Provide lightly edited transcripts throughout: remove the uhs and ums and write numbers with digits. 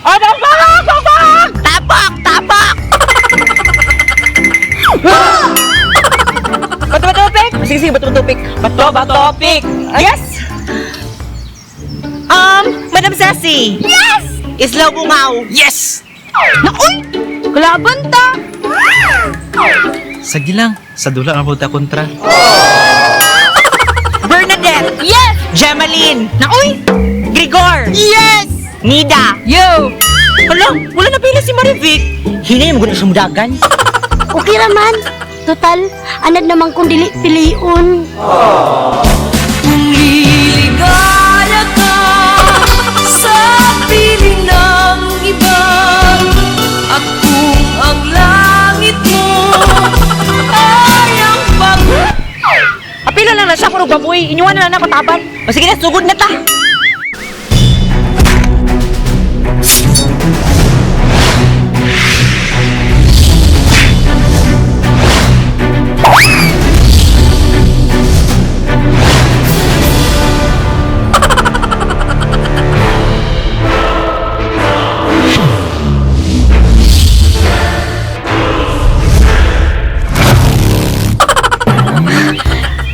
Oh, tabak! Tabak! Tabak! Bato-batopik? Sige, bato-batopik. Bato-batopik. Yes! Madam Sassy. Yes! Islaw bungaw. Yes! Naoy! Kalaban ta! Sige lang, sa dula na po ta kontra. Bernadette. Yes! Jemaline. Naoy! Grigor. Yes! Nida. Yo! Hala, wala na pila si Marivic. Hinay mo guna sa mudagan. Okay raman. Total, anad naman kung dili piliun. Kung liligaya ka sa piling ng iba, at kung ang langit mo ay ang Apila lang na siya kung baboy. Inyuan na lang na pataban. O sige na, sugod na ta.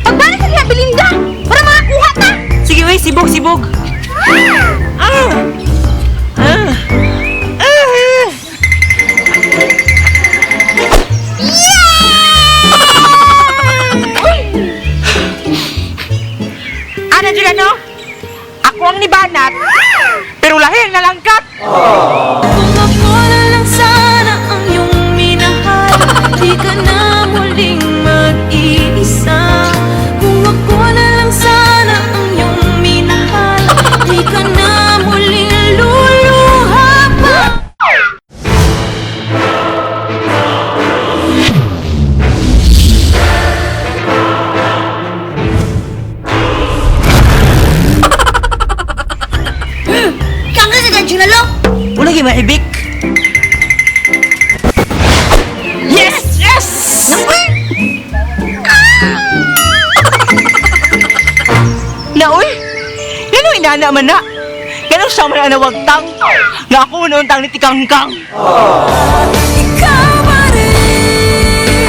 Pagbalik ka niya, Belinda! Para makakuha ta! Sige, wey, sibog, sibog. Ano dyan ano? Ako ang nibanat, pero lahing nalangkat. Kung ako na lang sana ang iyong minahal, di ka na muling mag-iisa. Kung ako na lang sana ang iyong minahal, di ka na muling luluha pa. Kang kasi ka, Junalo! Wala kayo maibik. Yes! Yes! Naoy, yan ang inana man na. Yan ang siya man na nawagtang. Na ako noon tang nitikangkang. Ikaw pa rin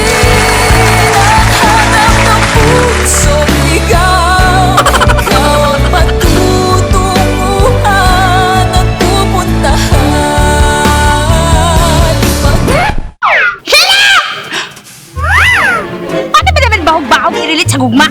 ang hanap ng pusong ligaw. Ikaw ang patutunguhan at pupuntahan. Ano ba naman baog-baog irilit sa gugma?